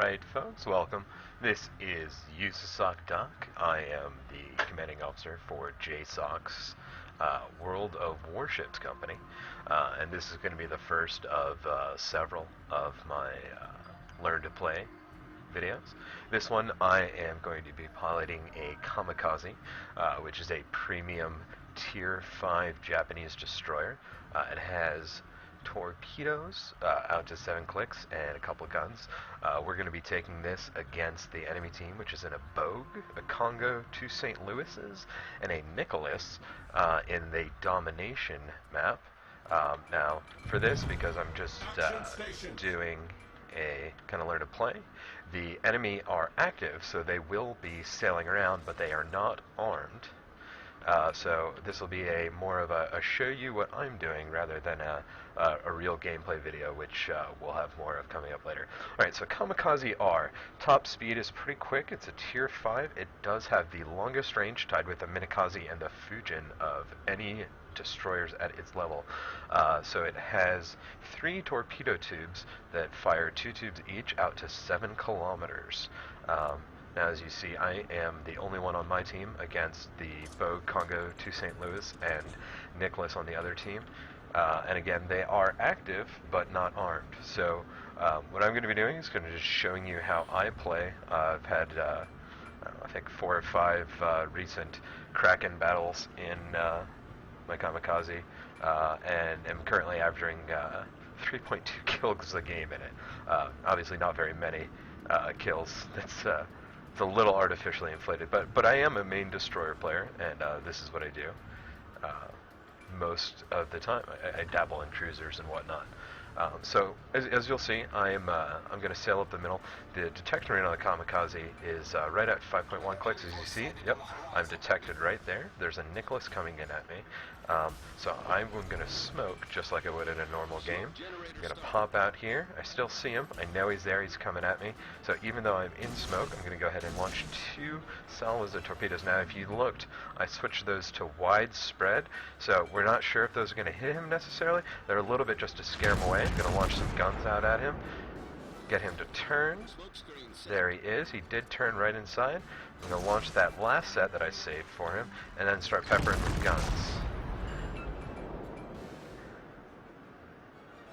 Alright folks, welcome. This is USASOC Doc. I am the commanding officer for JSOC's World of Warships company. And this is going to be the first of several of my Learn to Play videos. This one I am going to be piloting a Kamikaze, which is a premium Tier 5 Japanese destroyer. It has torpedoes out to 7 clicks and a couple guns. We're going to be taking this against the enemy team, which is in a Bogue, a Congo, 2 St. Louis's, and a Nicholas in the Domination map. Now, for this, because I'm just doing a kind of learn to play, the enemy are active, so they will be sailing around, but they are not armed. So this will be more of a show you what I'm doing rather than a real gameplay video, which we'll have more of coming up later. Alright, so Kamikaze R. Top speed is pretty quick. It's a Tier 5. It does have the longest range, tied with the Minakaze and the Fujin of any destroyers at its level. So it has 3 torpedo tubes that fire 2 tubes each out to 7 kilometers. Now, as you see, I am the only one on my team against the Bogue, Congo, 2 St. Louis, and Nicholas on the other team. And again, they are active, but not armed. So what I'm going to be doing is going to just showing you how I play. I've had, I think, 4 or 5 recent Kraken battles in my Kamikaze, and am currently averaging 3.2 kills a game in it. Obviously not very many kills. It's a little artificially inflated, but I am a main destroyer player, and this is what I do most of the time. I dabble in cruisers and whatnot. So as you'll see, I'm going to sail up the middle. The detection rate on the Kamikaze is right at 5.1 clicks, as you see. Yep, I'm detected right there. There's a Nicholas coming in at me. So I'm going to smoke just like I would in a normal game. I'm going to pop out here. I still see him. I know he's there. He's coming at me. So even though I'm in smoke, I'm going to go ahead and launch 2 salvos of torpedoes. Now, if you looked, I switched those to widespread. So we're not sure if those are going to hit him necessarily. They're a little bit just to scare him away. I'm going to launch some guns out at him. Get him to turn. There he is. He did turn right inside. I'm going to launch that last set that I saved for him, and then start peppering with guns.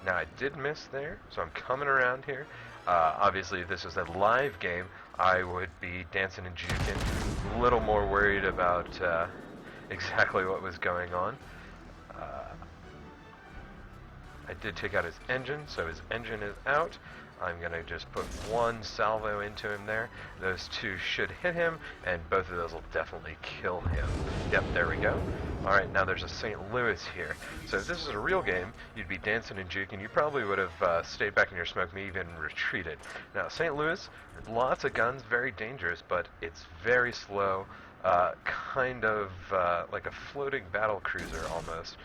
Now, I did miss there, so I'm coming around here. Obviously, if this was a live game, I would be dancing and juking. A little more worried about exactly what was going on. I did take out his engine, so his engine is out. I'm going to just put 1 salvo into him there. Those 2 should hit him, and both of those will definitely kill him. Yep, there we go. Alright, now there's a St. Louis here. So if this is a real game, you'd be dancing and juking. You probably would have stayed back in your smoke, maybe even retreated. Now, St. Louis, lots of guns, very dangerous, but it's very slow, kind of like a floating battle cruiser almost.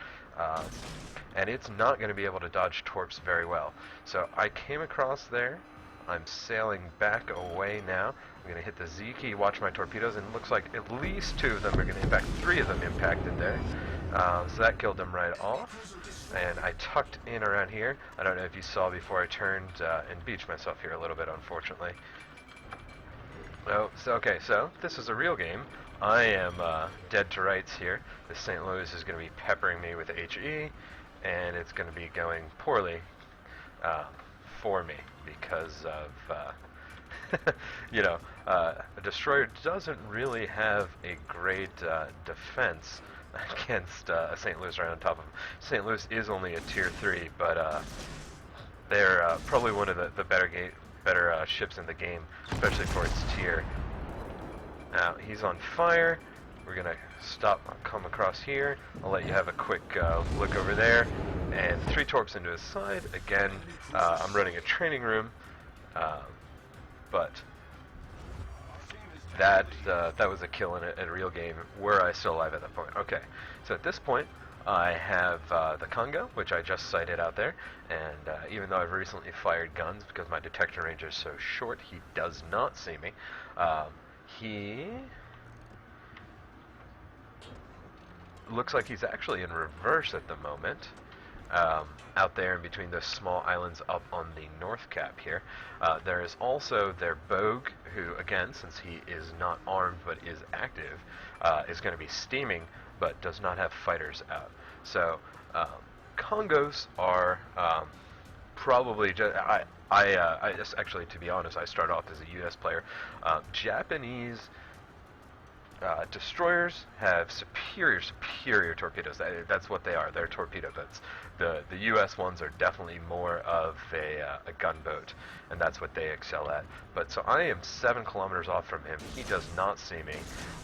And it's not going to be able to dodge torps very well. So I came across there. I'm sailing back away now. I'm going to hit the Z key, watch my torpedoes, and it looks like at least 2 of them are going to impact. 3 of them impacted there. So that killed them right off. And I tucked in around here. I don't know if you saw before I turned and beached myself here a little bit, unfortunately. Oh, so this is a real game. I am dead to rights here. The St. Louis is going to be peppering me with HE, and it's going to be going poorly for me because of, a destroyer doesn't really have a great defense against a St. Louis right on top of them. St. Louis is only a Tier 3, but they're probably one of the better ships in the game, especially for its tier. Now, he's on fire. We're going to come across here. I'll let you have a quick look over there. And 3 torps into his side. Again, I'm running a training room, but that was a kill in a real game. Were I still alive at that point? Okay, so at this point, I have the Congo, which I just sighted out there, and even though I've recently fired guns because my detection range is so short, he does not see me. He looks like he's actually in reverse at the moment. out there in between those small islands up on the north cap here. There is also their Bogue, who, again, since he is not armed but is active, is going to be steaming but does not have fighters out. So Congos are probably just, I just actually, to be honest, I started off as a U.S. player. Japanese destroyers have superior torpedoes. That's what they are. They're torpedo boats. The U.S. ones are definitely more of a gunboat, and that's what they excel at. But so I am 7 kilometers off from him. He does not see me.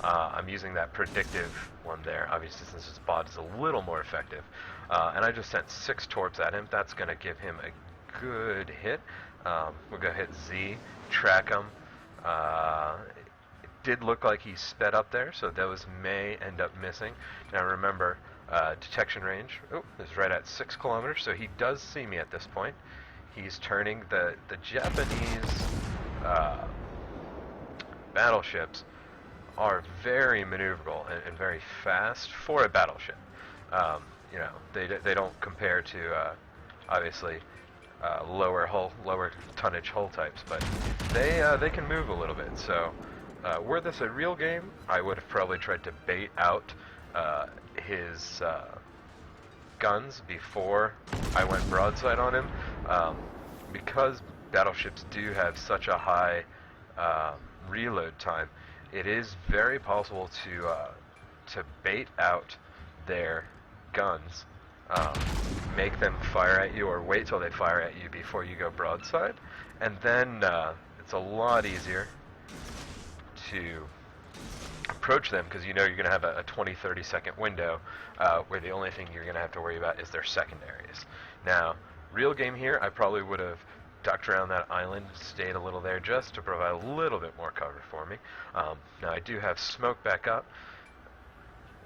I'm using that predictive one there. Obviously, since his bot is a little more effective, and I just sent 6 torps at him. That's going to give him a good hit. We'll go hit Z, track him. Did look like he sped up there, so those may end up missing. Now remember, detection range is right at 6 kilometers, so he does see me at this point. He's turning. The Japanese battleships are very maneuverable and very fast for a battleship. You know, they don't compare to obviously lower tonnage hull types, but they can move a little bit. So were this a real game, I would have probably tried to bait out his guns before I went broadside on him, because battleships do have such a high reload time. It is very possible to bait out their guns, make them fire at you, or wait till they fire at you before you go broadside, and then it's a lot easier to approach them, because you know you're going to have a 20-30 second window where the only thing you're going to have to worry about is their secondaries. Now, real game here, I probably would have ducked around that island, stayed a little there just to provide a little bit more cover for me. Now I do have smoke back up.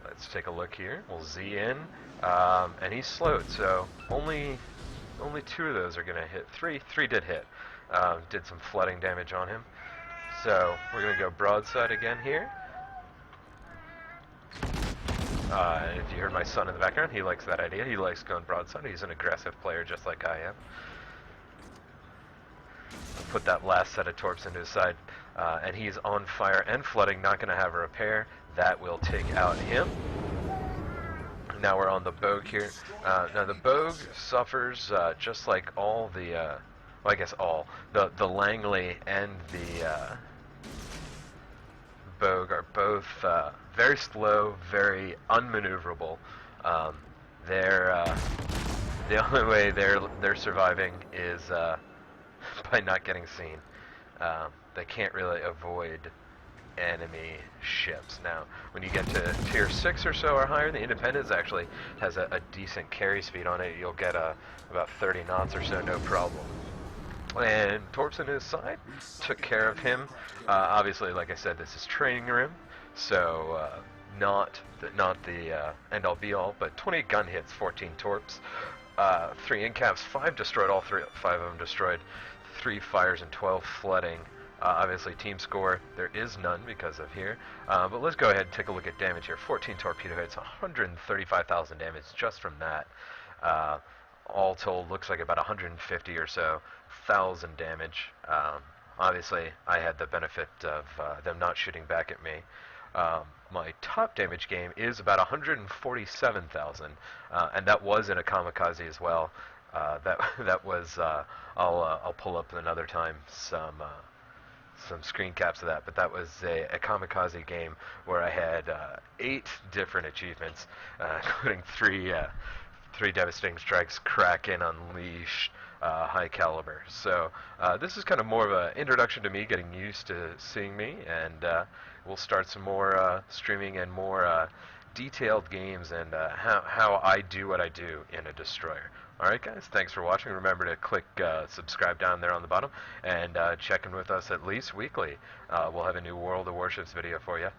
Let's take a look here. We'll Z in, and he's slowed, so only 2 of those are going to hit. Three did hit. Did some flooding damage on him. So we're going to go broadside again here. If you heard my son in the background, he likes that idea. He likes going broadside. He's an aggressive player just like I am. I'll put that last set of torps into his side, and he's on fire and flooding, not going to have a repair. That will take out him. Now we're on the Bogue here. Now the Bogue suffers just like all the, well, I guess all, the Langley and the Bogue are both very slow, very unmaneuverable. The only way they're surviving is by not getting seen. They can't really avoid enemy ships. Now, when you get to tier 6 or so or higher, the Independence actually has a decent carry speed on it. You'll get about 30 knots or so, no problem. And Torps on his side took care of him. Obviously, like I said, this is training room, so not the end-all be-all, but 28 gun hits, 14 Torps, 3 incaps, 5 destroyed, all 5 of them destroyed, 3 fires and 12 flooding. Obviously, team score, there is none because of here. But let's go ahead and take a look at damage here. 14 torpedo hits, 135,000 damage just from that. All told, looks like about 150 or so thousand damage. Obviously, I had the benefit of them not shooting back at me. My top damage game is about 147,000, and that was in a kamikaze as well. That was I'll pull up another time some screen caps of that, but that was a kamikaze game where I had 8 different achievements, including 3 devastating strikes, Kraken, Unleash, high caliber. So this is kind of more of an introduction to me, getting used to seeing me, and we'll start some more streaming and more detailed games and how I do what I do in a destroyer. Alright guys, thanks for watching. Remember to click subscribe down there on the bottom, and check in with us at least weekly. We'll have a new World of Warships video for you.